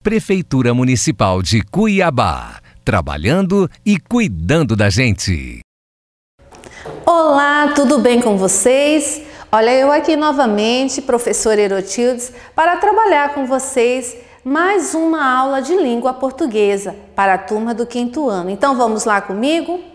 Prefeitura Municipal de Cuiabá, trabalhando e cuidando da gente. Olá, tudo bem com vocês? Olha, eu aqui novamente, professora Herotildes, para trabalhar com vocês mais uma aula de língua portuguesa para a turma do 5º ano. Então vamos lá comigo?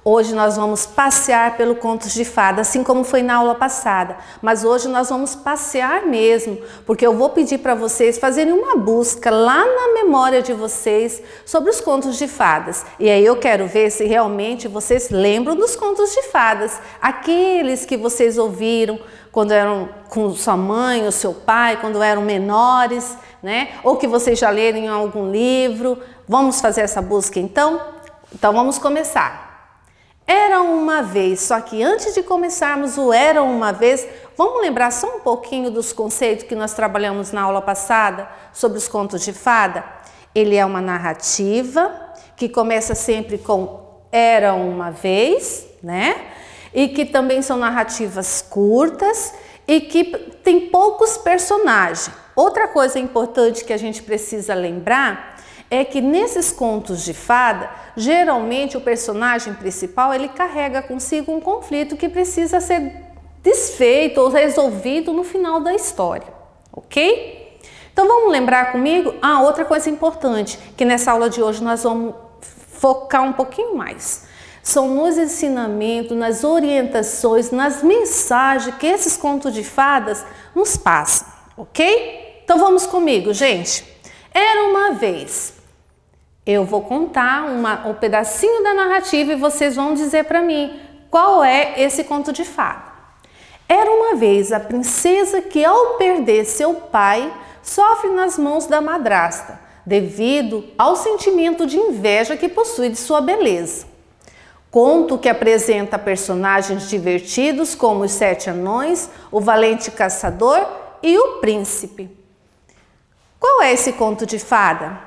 Hoje nós vamos passear pelo Contos de Fada, assim como foi na aula passada. Mas hoje nós vamos passear mesmo, porque eu vou pedir para vocês fazerem uma busca lá na memória de vocês sobre os Contos de Fadas. E aí eu quero ver se realmente vocês lembram dos Contos de Fadas, aqueles que vocês ouviram quando eram com sua mãe ou seu pai, quando eram menores, né? Ou que vocês já leram em algum livro. Vamos fazer essa busca então? Então vamos começar. Era uma vez, só que antes de começarmos o era uma vez, vamos lembrar só um pouquinho dos conceitos que nós trabalhamos na aula passada sobre os contos de fada? Ele é uma narrativa que começa sempre com era uma vez, né? E que também são narrativas curtas e que tem poucos personagens. Outra coisa importante que a gente precisa lembrar é que nesses contos de fada, geralmente o personagem principal ele carrega consigo um conflito que precisa ser desfeito ou resolvido no final da história, ok? Então vamos lembrar comigo? Outra coisa importante, que nessa aula de hoje nós vamos focar um pouquinho mais. São nos ensinamentos, nas orientações, nas mensagens que esses contos de fadas nos passam, ok? Então vamos comigo, gente. Era uma vez. Eu vou contar um pedacinho da narrativa e vocês vão dizer para mim qual é esse conto de fada. Era uma vez a princesa que, ao perder seu pai, sofre nas mãos da madrasta, devido ao sentimento de inveja que possui de sua beleza. Conto que apresenta personagens divertidos como os 7 anões, o valente caçador e o príncipe. Qual é esse conto de fada?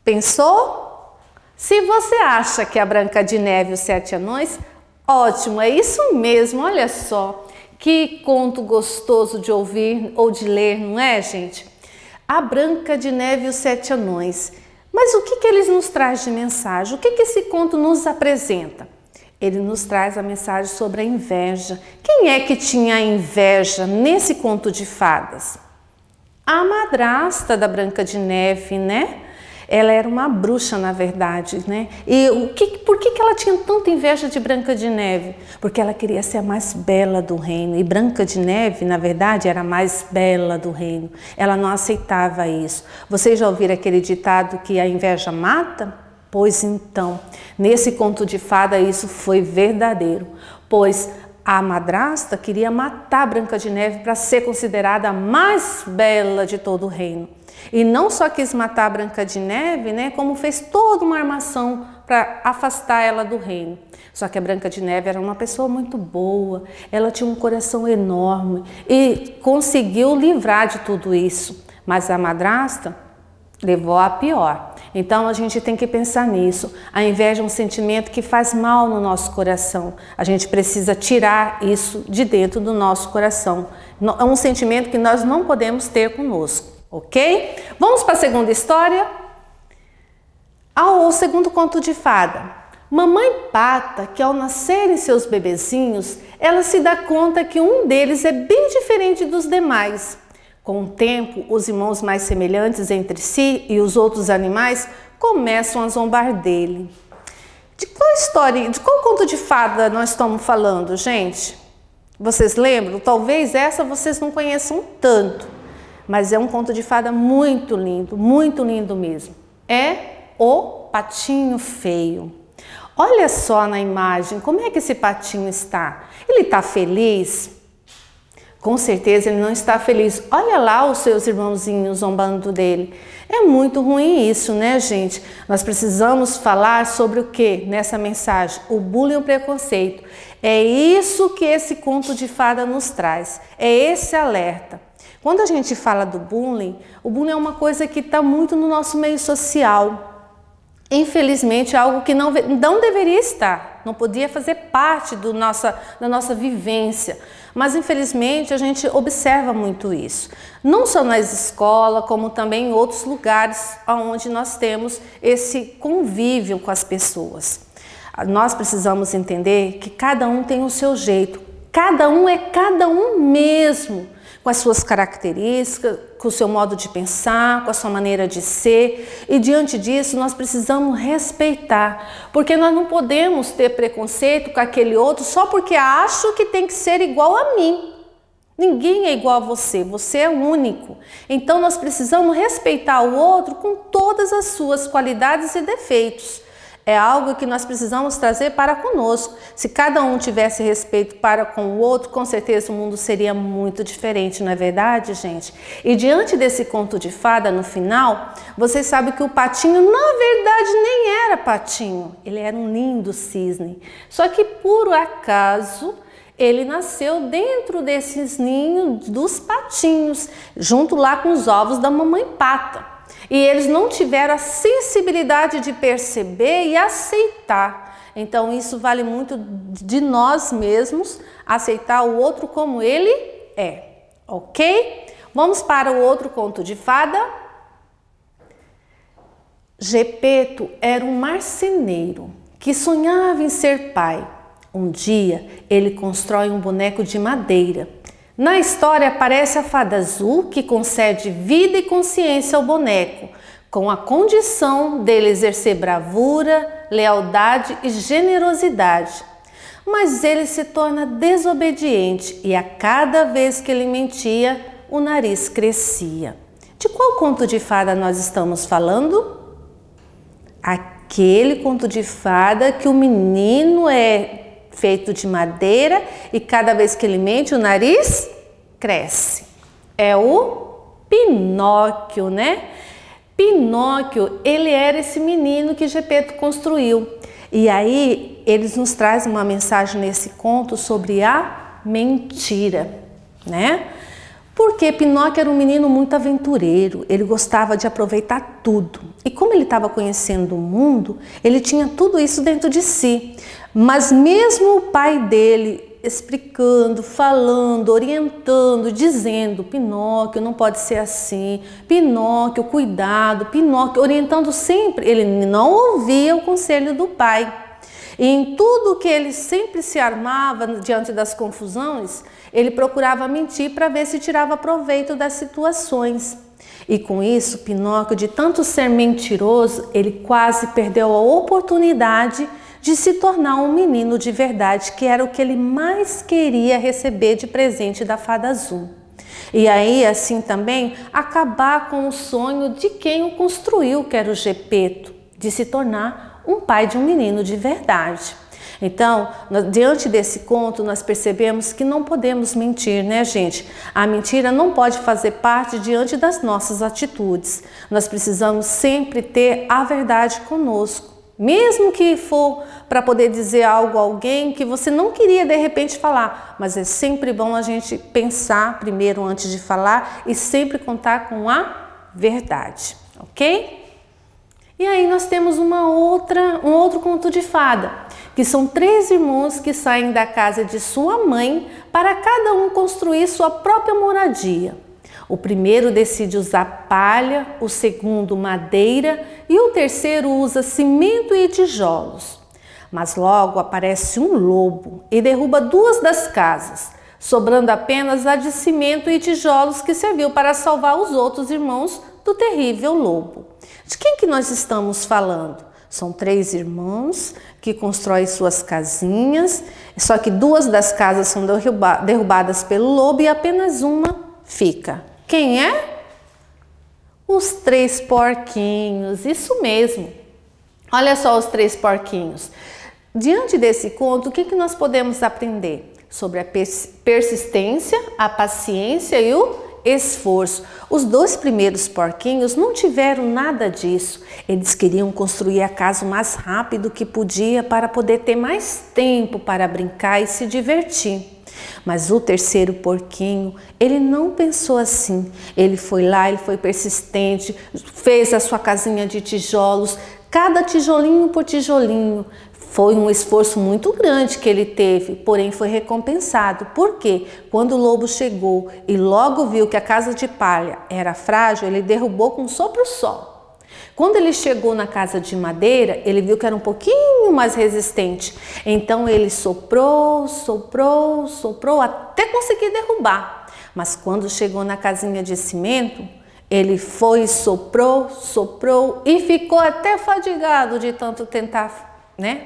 Pensou? Se você acha que a Branca de Neve e os 7 anões, ótimo, é isso mesmo, olha só. Que conto gostoso de ouvir ou de ler, não é, gente? A Branca de Neve e os 7 anões. Mas o que eles nos trazem de mensagem? O que esse conto nos apresenta? Ele nos traz a mensagem sobre a inveja. Quem é que tinha inveja nesse conto de fadas? A madrasta da Branca de Neve, né? Ela era uma bruxa, na verdade, né? E por que ela tinha tanta inveja de Branca de Neve? Porque ela queria ser a mais bela do reino. E Branca de Neve, na verdade, era a mais bela do reino. Ela não aceitava isso. Vocês já ouviram aquele ditado que a inveja mata? Pois então, nesse conto de fada isso foi verdadeiro. Pois a madrasta queria matar Branca de Neve para ser considerada a mais bela de todo o reino. E não só quis matar a Branca de Neve, né, como fez toda uma armação para afastar ela do reino. Só que a Branca de Neve era uma pessoa muito boa, ela tinha um coração enorme e conseguiu livrar de tudo isso. Mas a madrasta levou a pior. Então a gente tem que pensar nisso. A inveja é um sentimento que faz mal no nosso coração. A gente precisa tirar isso de dentro do nosso coração. É um sentimento que nós não podemos ter conosco. Ok? Vamos para a segunda história? O segundo conto de fada. Mamãe Pata, que ao nascerem seus bebezinhos, ela se dá conta que um deles é bem diferente dos demais. Com o tempo, os irmãos mais semelhantes entre si e os outros animais começam a zombar dele. De qual história, de qual conto de fada nós estamos falando, gente? Vocês lembram? Talvez essa vocês não conheçam tanto. Mas é um conto de fada muito lindo mesmo. É o Patinho Feio. Olha só na imagem, como é que esse patinho está? Ele está feliz? Com certeza ele não está feliz. Olha lá os seus irmãozinhos zombando dele. É muito ruim isso, né, gente? Nós precisamos falar sobre o que nessa mensagem? O bullying e o preconceito. É isso que esse conto de fada nos traz. É esse alerta. Quando a gente fala do bullying, o bullying é uma coisa que está muito no nosso meio social. Infelizmente, é algo que não deveria estar. não podia fazer parte da nossa vivência. Mas infelizmente a gente observa muito isso, não só nas escolas, como também em outros lugares onde nós temos esse convívio com as pessoas. Nós precisamos entender que cada um tem o seu jeito, cada um é cada um mesmo, com as suas características, com o seu modo de pensar, com a sua maneira de ser, e diante disso nós precisamos respeitar, porque nós não podemos ter preconceito com aquele outro só porque acho que tem que ser igual a mim. Ninguém é igual a você, você é único. Então nós precisamos respeitar o outro com todas as suas qualidades e defeitos. É algo que nós precisamos trazer para conosco. Se cada um tivesse respeito para com o outro, com certeza o mundo seria muito diferente, não é verdade, gente? E diante desse conto de fada, no final, vocês sabem que o patinho, na verdade, nem era patinho. Ele era um lindo cisne. Só que, por acaso, ele nasceu dentro desses ninhos dos patinhos, junto lá com os ovos da mamãe pata. E eles não tiveram a sensibilidade de perceber e aceitar. Então isso vale muito de nós mesmos, aceitar o outro como ele é, ok? Vamos para o outro conto de fada. Gepeto era um marceneiro que sonhava em ser pai. Um dia ele constrói um boneco de madeira. Na história aparece a fada azul que concede vida e consciência ao boneco, com a condição dele exercer bravura, lealdade e generosidade. Mas ele se torna desobediente e a cada vez que ele mentia, o nariz crescia. De qual conto de fada nós estamos falando? Aquele conto de fada que o menino é feito de madeira e cada vez que ele mente o nariz cresce. É o Pinóquio, né? Pinóquio, ele era esse menino que Gepeto construiu. E aí eles nos trazem uma mensagem nesse conto sobre a mentira, né? Porque Pinóquio era um menino muito aventureiro, ele gostava de aproveitar tudo. E como ele estava conhecendo o mundo, ele tinha tudo isso dentro de si. Mas mesmo o pai dele explicando, falando, orientando, dizendo: Pinóquio, não pode ser assim, Pinóquio, cuidado, Pinóquio, orientando sempre, ele não ouvia o conselho do pai. E em tudo que ele sempre se armava diante das confusões, ele procurava mentir para ver se tirava proveito das situações. E com isso, Pinóquio, de tanto ser mentiroso, ele quase perdeu a oportunidade de se tornar um menino de verdade, que era o que ele mais queria receber de presente da fada azul. E aí, assim também, acabar com o sonho de quem o construiu, que era o Gepeto, de se tornar um pai de um menino de verdade. Então, diante desse conto, nós percebemos que não podemos mentir, né, gente? A mentira não pode fazer parte diante das nossas atitudes. Nós precisamos sempre ter a verdade conosco. Mesmo que for para poder dizer algo a alguém que você não queria de repente falar, mas é sempre bom a gente pensar primeiro antes de falar e sempre contar com a verdade, ok? E aí nós temos um outro conto de fada, que são 3 irmãos que saem da casa de sua mãe para cada um construir sua própria moradia. O primeiro decide usar palha, o segundo madeira e o terceiro usa cimento e tijolos. Mas logo aparece um lobo e derruba 2 das casas, sobrando apenas a de cimento e tijolos que serviu para salvar os outros irmãos do terrível lobo. De quem que nós estamos falando? São 3 irmãos que constroem suas casinhas, só que 2 das casas são derrubadas pelo lobo e apenas uma fica. Quem é? Os 3 porquinhos, isso mesmo. Olha só os 3 porquinhos. Diante desse conto, o que nós podemos aprender? Sobre a persistência, a paciência e o esforço. Os 2 primeiros porquinhos não tiveram nada disso. Eles queriam construir a casa o mais rápido que podia para poder ter mais tempo para brincar e se divertir. Mas o terceiro porquinho, ele não pensou assim. Ele foi lá, ele foi persistente, fez a sua casinha de tijolos, cada tijolinho por tijolinho. Foi um esforço muito grande que ele teve, porém foi recompensado. Por quê? Quando o lobo chegou e logo viu que a casa de palha era frágil, ele derrubou com um sopro só. Quando ele chegou na casa de madeira, ele viu que era um pouquinho mais resistente. Então ele soprou, soprou, soprou até conseguir derrubar. Mas quando chegou na casinha de cimento, ele foi, soprou, soprou e ficou até fadigado de tanto tentar,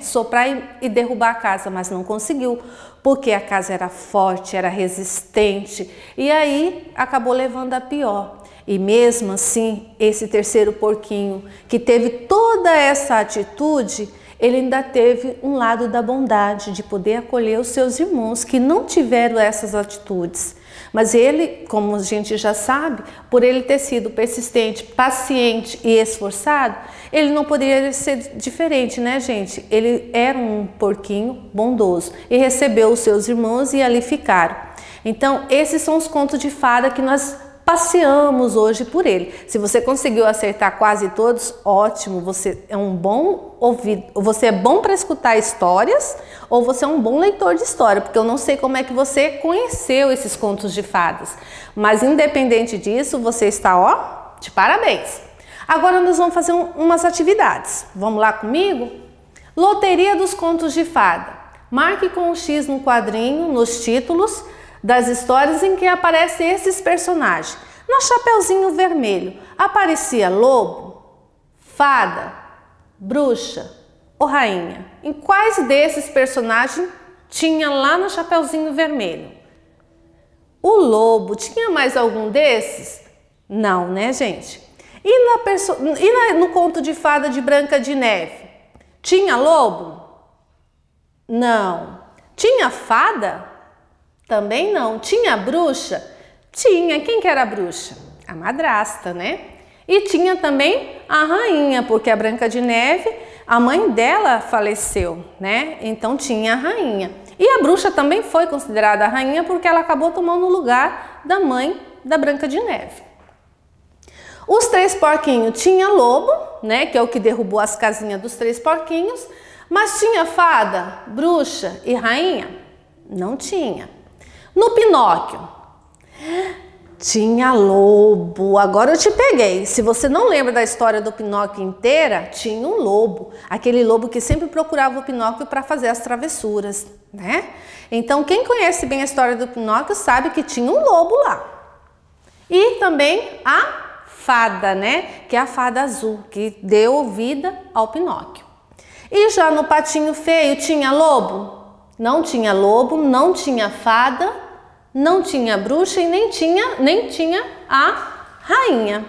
soprar e derrubar a casa, mas não conseguiu, porque a casa era forte, era resistente, e aí acabou levando a pior. E mesmo assim, esse terceiro porquinho, que teve toda essa atitude, ele ainda teve um lado da bondade, de poder acolher os seus irmãos que não tiveram essas atitudes. Mas ele, como a gente já sabe, por ele ter sido persistente, paciente e esforçado, ele não poderia ser diferente, né, gente? Ele era um porquinho bondoso e recebeu os seus irmãos e ali ficaram. Então, esses são os contos de fada que nós passeamos hoje por ele. Se você conseguiu acertar quase todos, ótimo, você é um bom ouvido, você é bom para escutar histórias ou você é um bom leitor de história, porque eu não sei como é que você conheceu esses contos de fadas, mas independente disso, você está, de parabéns. Agora nós vamos fazer umas atividades. Vamos lá comigo? Loteria dos contos de fada. Marque com um X no quadrinho, nos títulos das histórias em que aparecem esses personagens. No Chapeuzinho Vermelho, aparecia lobo, fada, bruxa ou rainha? Em quais desses personagens tinha lá no Chapeuzinho Vermelho? O lobo, tinha mais algum desses? Não, né, gente? E no conto de fada de Branca de Neve? Tinha lobo? Não. Tinha fada? Também não. Tinha bruxa? Tinha. Quem que era a bruxa? A madrasta, né? E tinha também a rainha, porque a Branca de Neve, a mãe dela faleceu, né? Então tinha a rainha. E a bruxa também foi considerada a rainha porque ela acabou tomando o lugar da mãe da Branca de Neve. Os três porquinhos tinha lobo, né? Que é o que derrubou as casinhas dos três porquinhos. Mas tinha fada, bruxa e rainha? Não tinha. No Pinóquio, tinha lobo. Agora eu te peguei. Se você não lembra da história do Pinóquio inteira, tinha um lobo. Aquele lobo que sempre procurava o Pinóquio para fazer as travessuras, né? Então, quem conhece bem a história do Pinóquio sabe que tinha um lobo lá. E também a fada, né? Que é a fada azul, que deu vida ao Pinóquio. E já no Patinho Feio, tinha lobo? Não tinha lobo, não tinha fada, não tinha bruxa e nem tinha a rainha.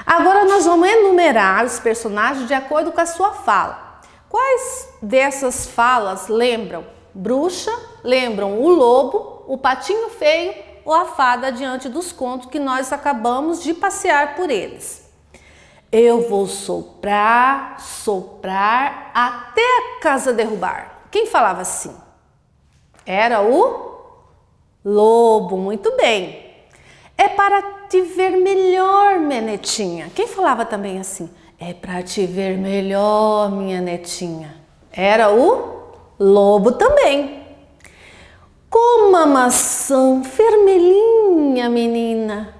Agora nós vamos enumerar os personagens de acordo com a sua fala. Quais dessas falas lembram bruxa, lembram o lobo, o Patinho Feio ou a fada diante dos contos que nós acabamos de passear por eles? Eu vou soprar, soprar até a casa derrubar. Quem falava assim? Era o lobo, muito bem. É para te ver melhor, minha netinha. Quem falava também assim? É para te ver melhor, minha netinha. Era o lobo também. Coma a maçã vermelhinha, menina.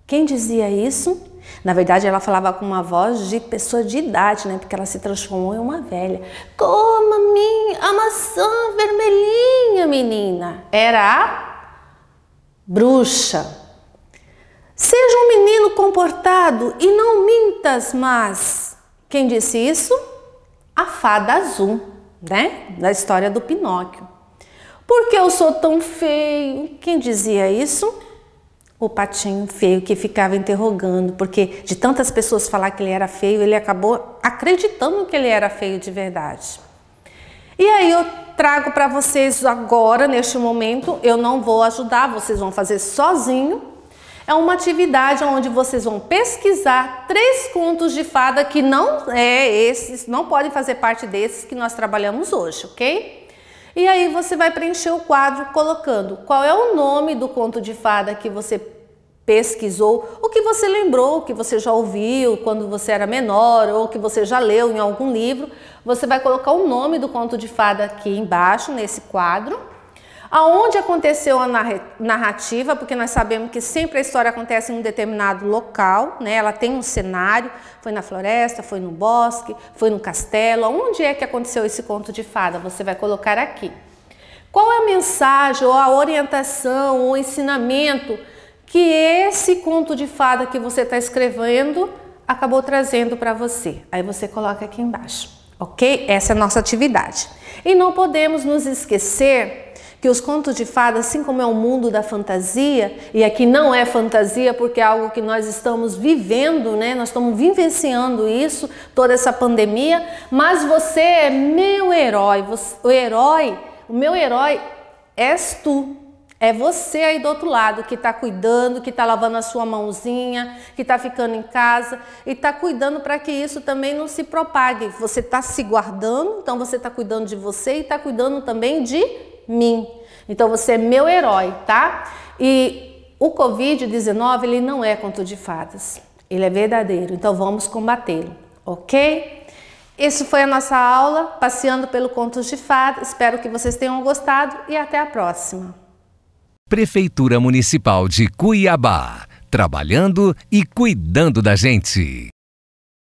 Quem dizia isso? Na verdade, ela falava com uma voz de pessoa de idade, né? Porque ela se transformou em uma velha. Coma a maçã vermelhinha, menina. Era a bruxa. Seja um menino comportado e não mintas mais. Quem disse isso? A fada azul, né? Da história do Pinóquio. Por que eu sou tão feio? Quem dizia isso? O Patinho Feio, que ficava interrogando, porque de tantas pessoas falar que ele era feio, ele acabou acreditando que ele era feio de verdade. E aí eu trago para vocês agora, neste momento, eu não vou ajudar, vocês vão fazer sozinho. É uma atividade onde vocês vão pesquisar 3 contos de fada que não podem fazer parte desses que nós trabalhamos hoje, ok? E aí você vai preencher o quadro colocando qual é o nome do conto de fada que você pesquisou, o que você lembrou, o que você já ouviu quando você era menor ou que você já leu em algum livro. Você vai colocar o nome do conto de fada aqui embaixo, nesse quadro. Aonde aconteceu a narrativa, porque nós sabemos que sempre a história acontece em um determinado local, né? Ela tem um cenário, foi na floresta, foi no bosque, foi no castelo. Onde é que aconteceu esse conto de fada? Você vai colocar aqui. Qual é a mensagem, ou a orientação, ou o ensinamento que esse conto de fada que você está escrevendo acabou trazendo para você? Aí você coloca aqui embaixo, ok? Essa é a nossa atividade. E não podemos nos esquecer que os contos de fada, assim como é o mundo da fantasia, e aqui não é fantasia porque é algo que nós estamos vivendo, né? Nós estamos vivenciando isso, toda essa pandemia, mas você é meu herói, o meu herói és tu. É você aí do outro lado que está cuidando, que está lavando a sua mãozinha, que está ficando em casa e está cuidando para que isso também não se propague. Você está se guardando, então você está cuidando de você e está cuidando também de mim. Então você é meu herói, tá? E o Covid-19, ele não é conto de fadas. Ele é verdadeiro, então vamos combatê-lo, ok? Isso foi a nossa aula, passeando pelo Contos de Fada. Espero que vocês tenham gostado e até a próxima. Prefeitura Municipal de Cuiabá, trabalhando e cuidando da gente.